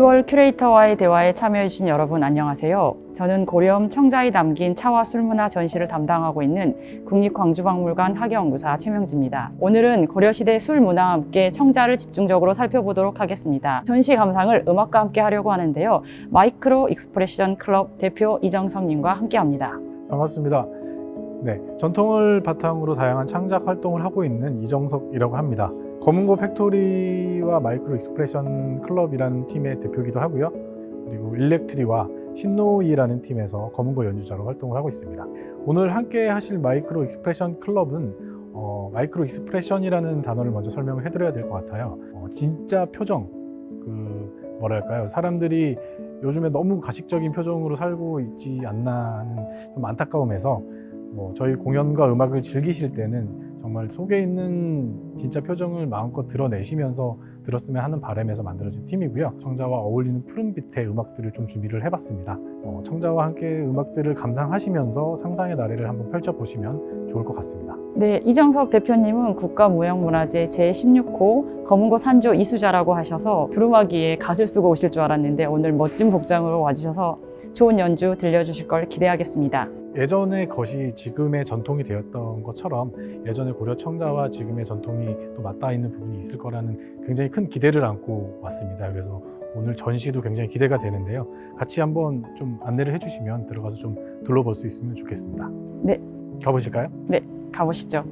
2월 큐레이터와의 대화에 참여해주신 여러분 안녕하세요. 저는 고려움 청자에 담긴 차와 술문화 전시를 담당하고 있는 국립광주박물관 학예연구사 최명지입니다. 오늘은 고려시대 술문화와 함께 청자를 집중적으로 살펴보도록 하겠습니다. 전시 감상을 음악과 함께 하려고 하는데요. 마이크로 익스프레션 클럽 대표 이정성님과 함께합니다. 반갑습니다. 네, 전통을 바탕으로 다양한 창작 활동을 하고 있는 이정석이라고 합니다. 검은고 팩토리와 마이크로 익스프레션 클럽이라는 팀의 대표기도 하고요. 그리고 일렉트리와 신노이라는 팀에서 검은고 연주자로 활동을 하고 있습니다. 오늘 함께 하실 마이크로 익스프레션 클럽은 마이크로 익스프레션이라는 단어를 먼저 설명을 해드려야 될 것 같아요. 진짜 표정, 뭐랄까요, 사람들이 요즘에 너무 가식적인 표정으로 살고 있지 않나 하는 좀 안타까움에서 저희 공연과 음악을 즐기실 때는 정말 속에 있는 진짜 표정을 마음껏 드러내시면서 들었으면 하는 바람에서 만들어진 팀이고요. 청자와 어울리는 푸른빛의 음악들을 좀 준비를 해봤습니다. 청자와 함께 음악들을 감상하시면서 상상의 나래를 한번 펼쳐보시면 좋을 것 같습니다. 네, 이정석 대표님은 국가무형문화재 제16호 검은고 산조 이수자라고 하셔서 두루마기에 갓을 쓰고 오실 줄 알았는데 오늘 멋진 복장으로 와주셔서 좋은 연주 들려주실 걸 기대하겠습니다. 예전의 것이 지금의 전통이 되었던 것처럼 예전의 고려 청자와 지금의 전통이 또 맞닿아 있는 부분이 있을 거라는 굉장히 큰 기대를 안고 왔습니다. 그래서 오늘 전시도 굉장히 기대가 되는데요. 같이 한번 좀 안내를 해주시면 들어가서 좀 둘러볼 수 있으면 좋겠습니다. 네. 가보실까요? 네, 가보시죠.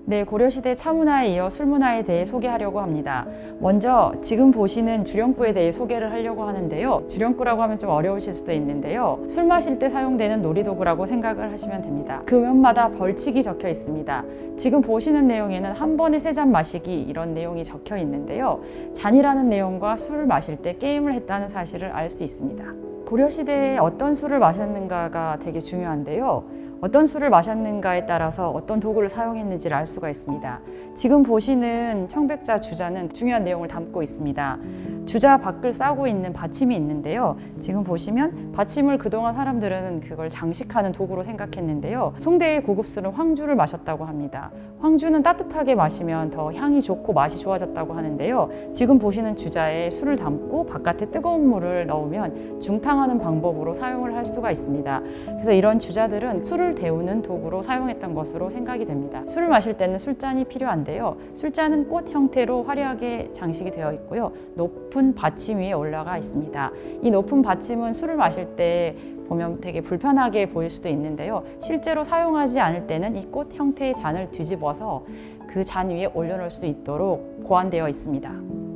네, 고려시대 차문화에 이어 술문화에 대해 소개하려고 합니다. 먼저 지금 보시는 주령구에 대해 소개를 하려고 하는데요. 주령구라고 하면 좀 어려우실 수도 있는데요. 술 마실 때 사용되는 놀이도구라고 생각을 하시면 됩니다. 그 면마다 벌칙이 적혀 있습니다. 지금 보시는 내용에는 한 번에 3잔 마시기 이런 내용이 적혀 있는데요. 잔이라는 내용과 술을 마실 때 게임을 했다는 사실을 알 수 있습니다. 고려시대에 어떤 술을 마셨는가가 되게 중요한데요. 어떤 술을 마셨는가에 따라서 어떤 도구를 사용했는지를 알 수가 있습니다. 지금 보시는 청백자 주자는 중요한 내용을 담고 있습니다. 주자 밖을 싸고 있는 받침이 있는데요. 지금 보시면 받침을 그동안 사람들은 그걸 장식하는 도구로 생각했는데요. 송대의 고급술은 황주를 마셨다고 합니다. 황주는 따뜻하게 마시면 더 향이 좋고 맛이 좋아졌다고 하는데요. 지금 보시는 주자에 술을 담고 바깥에 뜨거운 물을 넣으면 중탕하는 방법으로 사용을 할 수가 있습니다. 그래서 이런 주자들은 술을 데우는 도구로 사용했던 것으로 생각이 됩니다. 술을 마실 때는 술잔이 필요한데요. 술잔은 꽃 형태로 화려하게 장식이 되어 있고요. 높은 받침 위에 올라가 있습니다. 이 높은 받침은 술을 마실 때 보면 되게 불편하게 보일 수도 있는데요. 실제로 사용하지 않을 때는 이 꽃 형태의 잔을 뒤집어서 그 잔 위에 올려놓을 수 있도록 고안되어 있습니다.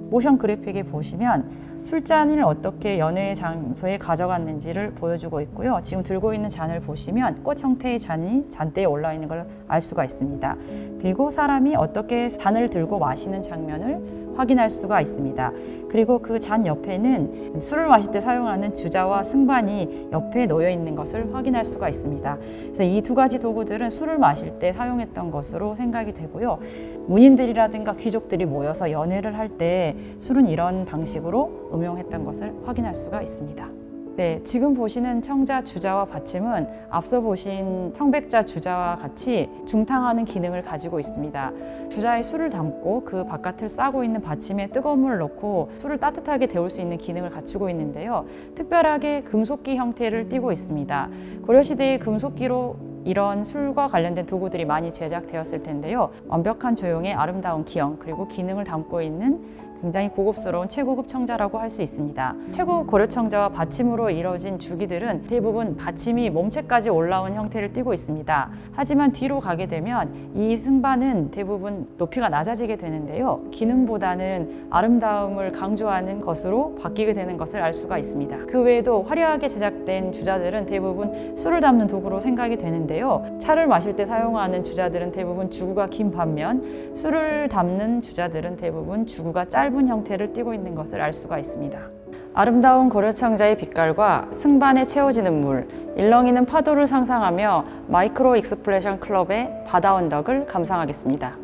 모션 그래픽에 보시면 술잔을 어떻게 연회의 장소에 가져갔는지를 보여주고 있고요. 지금 들고 있는 잔을 보시면 꽃 형태의 잔이 잔대에 올라 있는 걸 알 수가 있습니다. 그리고 사람이 어떻게 잔을 들고 마시는 장면을 확인할 수가 있습니다. 그리고 그 잔 옆에는 술을 마실 때 사용하는 주자와 승반이 옆에 놓여 있는 것을 확인할 수가 있습니다. 그래서 이 두 가지 도구들은 술을 마실 때 사용했던 것으로 생각이 되고요. 문인들이라든가 귀족들이 모여서 연회를 할 때 술은 이런 방식으로 음용했던 것을 확인할 수가 있습니다. 네, 지금 보시는 청자 주자와 받침은 앞서 보신 청백자 주자와 같이 중탕하는 기능을 가지고 있습니다. 주자에 술을 담고 그 바깥을 싸고 있는 받침에 뜨거운 물을 넣고 술을 따뜻하게 데울 수 있는 기능을 갖추고 있는데요. 특별하게 금속기 형태를 띠고 있습니다. 고려시대의 금속기로 이런 술과 관련된 도구들이 많이 제작되었을 텐데요. 완벽한 조형의 아름다운 기형 그리고 기능을 담고 있는 굉장히 고급스러운 최고급 청자라고 할 수 있습니다. 최고급 고려 청자와 받침으로 이루어진 주기들은 대부분 받침이 몸체까지 올라온 형태를 띠고 있습니다. 하지만 뒤로 가게 되면 이 승반은 대부분 높이가 낮아지게 되는데요. 기능보다는 아름다움을 강조하는 것으로 바뀌게 되는 것을 알 수가 있습니다. 그 외에도 화려하게 제작된 주자들은 대부분 술을 담는 도구로 생각이 되는데요. 차를 마실 때 사용하는 주자들은 대부분 주구가 긴 반면 술을 담는 주자들은 대부분 주구가 짧은 형태를 띠고 있는 것을 알 수가 있습니다. 아름다운 고려청자의 빛깔과 승반에 채워지는 물, 일렁이는 파도를 상상하며 마이크로 익스프레션 클럽의 바다 언덕을 감상하겠습니다.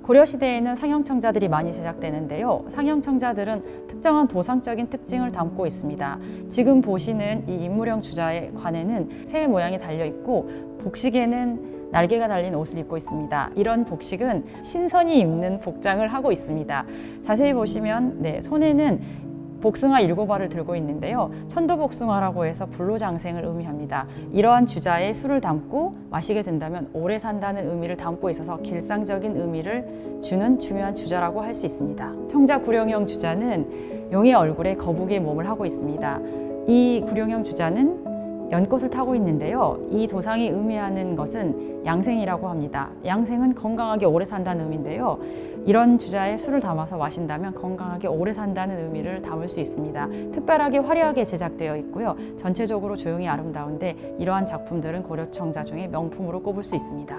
고려시대에는 상형청자들이 많이 제작되는데요. 상형청자들은 특정한 도상적인 특징을 담고 있습니다. 지금 보시는 이 인물형 주자의 관에는 새 모양이 달려있고 복식에는 날개가 달린 옷을 입고 있습니다. 이런 복식은 신선이 입는 복장을 하고 있습니다. 자세히 보시면 손에는 복숭아 7알을 들고 있는데요. 천도복숭아라고 해서 불로장생을 의미합니다. 이러한 주자에 술을 담고 마시게 된다면 오래 산다는 의미를 담고 있어서 길상적인 의미를 주는 중요한 주자라고 할 수 있습니다. 청자 구룡형 주자는 용의 얼굴에 거북이의 몸을 하고 있습니다. 이 구룡형 주자는 연꽃을 타고 있는데요. 이 도상이 의미하는 것은 양생이라고 합니다. 양생은 건강하게 오래 산다는 의미인데요. 이런 주자에 술을 담아서 마신다면 건강하게 오래 산다는 의미를 담을 수 있습니다. 특별하게 화려하게 제작되어 있고요. 전체적으로 조용히 아름다운데 이러한 작품들은 고려청자 중에 명품으로 꼽을 수 있습니다.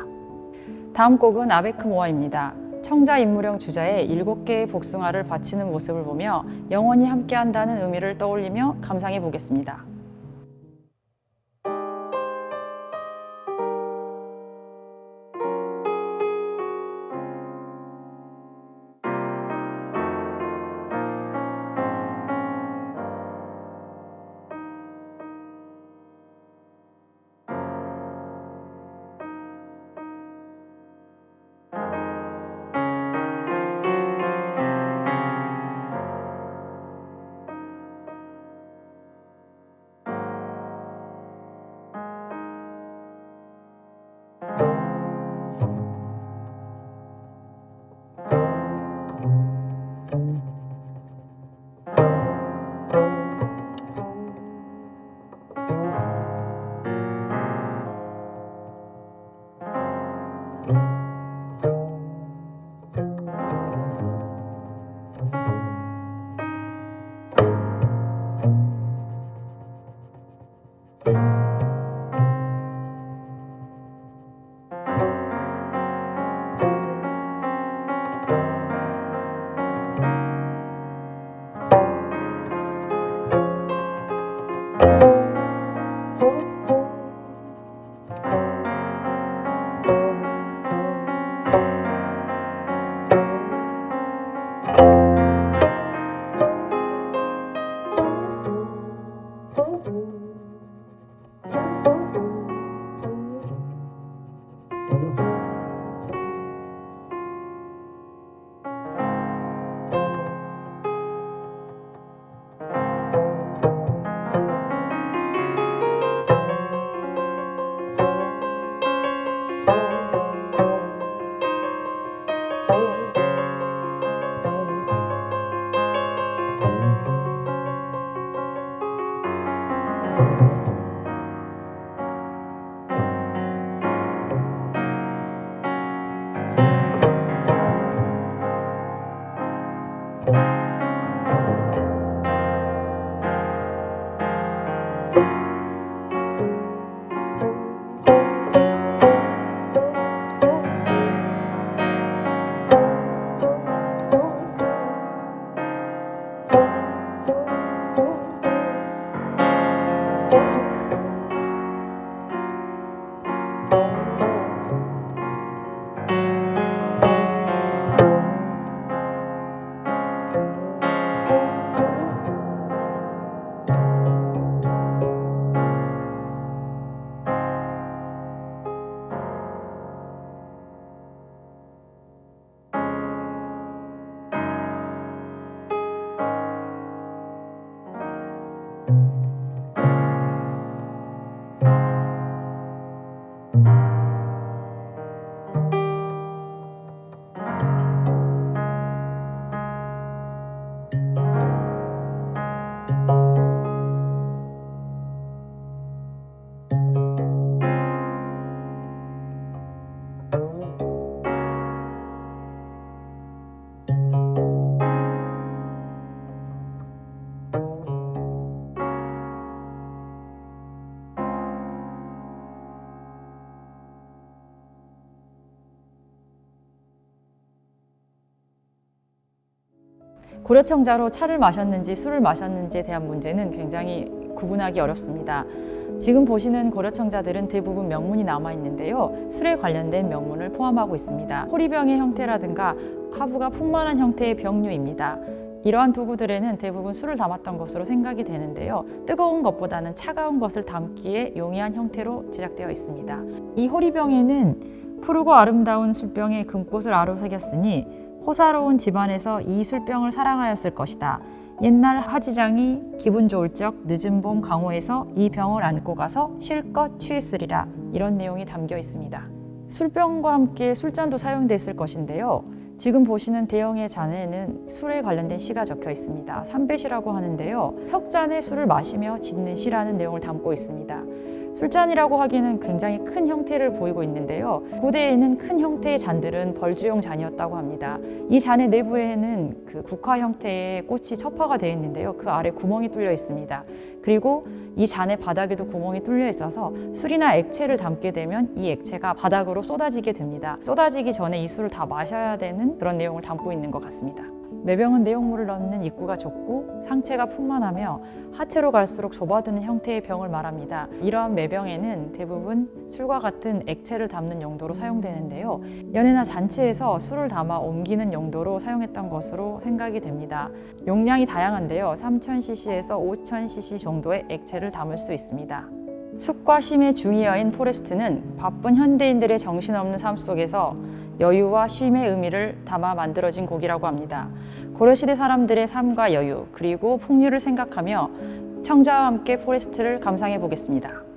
다음 곡은 아베크모아입니다. 청자 인물형 주자에 7개의 복숭아를 바치는 모습을 보며 영원히 함께한다는 의미를 떠올리며 감상해 보겠습니다. 고려청자로 차를 마셨는지 술을 마셨는지에 대한 문제는 굉장히 구분하기 어렵습니다. 지금 보시는 고려청자들은 대부분 명문이 남아 있는데요. 술에 관련된 명문을 포함하고 있습니다. 호리병의 형태라든가 하부가 풍만한 형태의 병류입니다. 이러한 도구들에는 대부분 술을 담았던 것으로 생각이 되는데요. 뜨거운 것보다는 차가운 것을 담기에 용이한 형태로 제작되어 있습니다. 이 호리병에는 푸르고 아름다운 술병에 금꽃을 아로새겼으니 호사로운 집안에서 이 술병을 사랑하였을 것이다. 옛날 하지장이 기분 좋을 적 늦은 봄 강호에서 이 병을 안고 가서 실컷 취했으리라. 이런 내용이 담겨 있습니다. 술병과 함께 술잔도 사용됐을 것인데요. 지금 보시는 대형의 잔에는 술에 관련된 시가 적혀 있습니다. 삼배시라고 하는데요. 석잔에 술을 마시며 짓는 시라는 내용을 담고 있습니다. 술잔이라고 하기에는 굉장히 큰 형태를 보이고 있는데요. 고대에는 큰 형태의 잔들은 벌주용 잔이었다고 합니다. 이 잔의 내부에는 그 국화 형태의 꽃이 첩화가 되어 있는데요. 그 아래 구멍이 뚫려 있습니다. 그리고 이 잔의 바닥에도 구멍이 뚫려 있어서 술이나 액체를 담게 되면 이 액체가 바닥으로 쏟아지게 됩니다. 쏟아지기 전에 이 술을 다 마셔야 되는 그런 내용을 담고 있는 것 같습니다. 매병은 내용물을 넣는 입구가 좁고 상체가 풍만하며 하체로 갈수록 좁아드는 형태의 병을 말합니다. 이러한 매병에는 대부분 술과 같은 액체를 담는 용도로 사용되는데요. 연회나 잔치에서 술을 담아 옮기는 용도로 사용했던 것으로 생각이 됩니다. 용량이 다양한데요. 3000cc에서 5000cc 정도의 액체를 담을 수 있습니다. 숲과 쉼의 중의어인 포레스트는 바쁜 현대인들의 정신없는 삶 속에서 여유와 쉼의 의미를 담아 만들어진 곡이라고 합니다. 고려시대 사람들의 삶과 여유 그리고 풍류를 생각하며 청자와 함께 포레스트를 감상해 보겠습니다.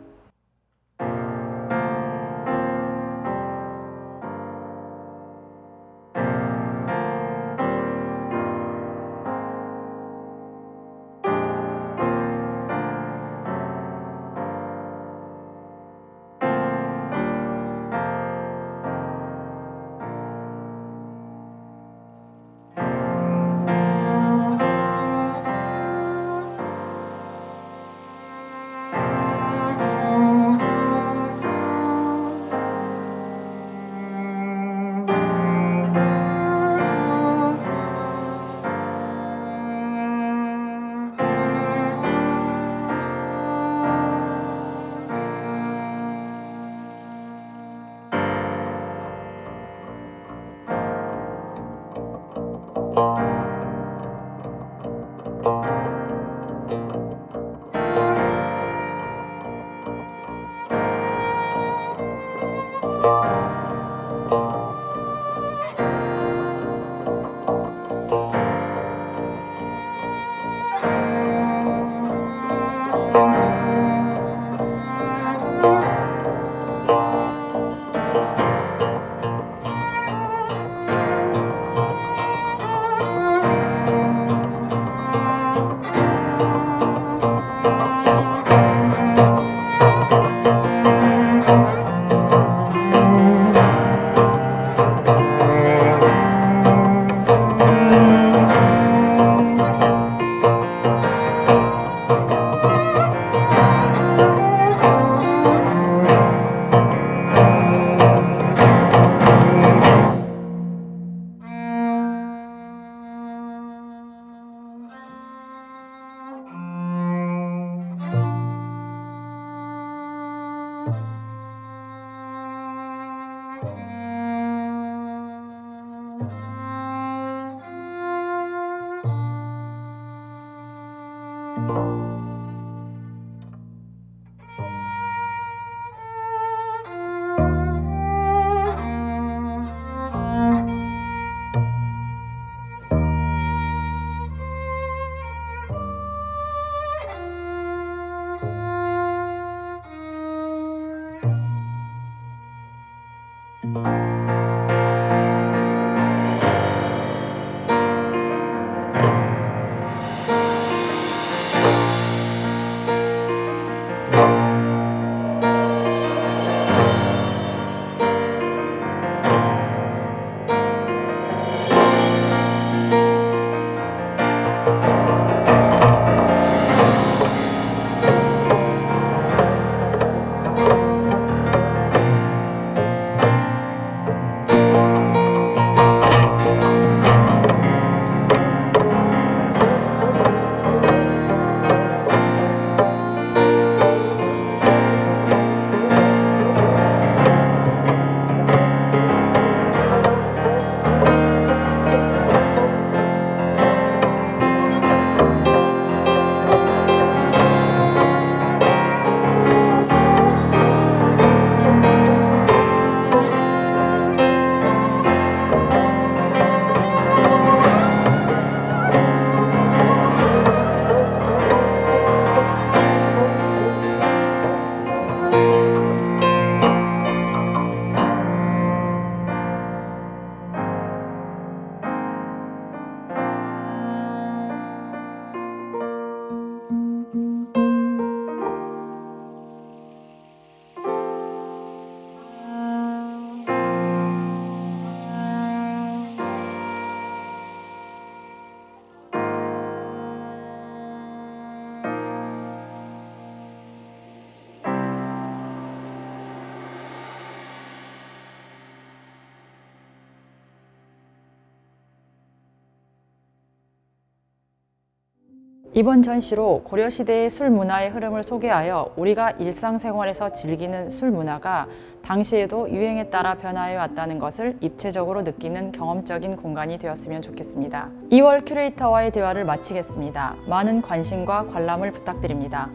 이번 전시로 고려시대의 술 문화의 흐름을 소개하여 우리가 일상생활에서 즐기는 술 문화가 당시에도 유행에 따라 변화해 왔다는 것을 입체적으로 느끼는 경험적인 공간이 되었으면 좋겠습니다. 2월 큐레이터와의 대화를 마치겠습니다. 많은 관심과 관람을 부탁드립니다.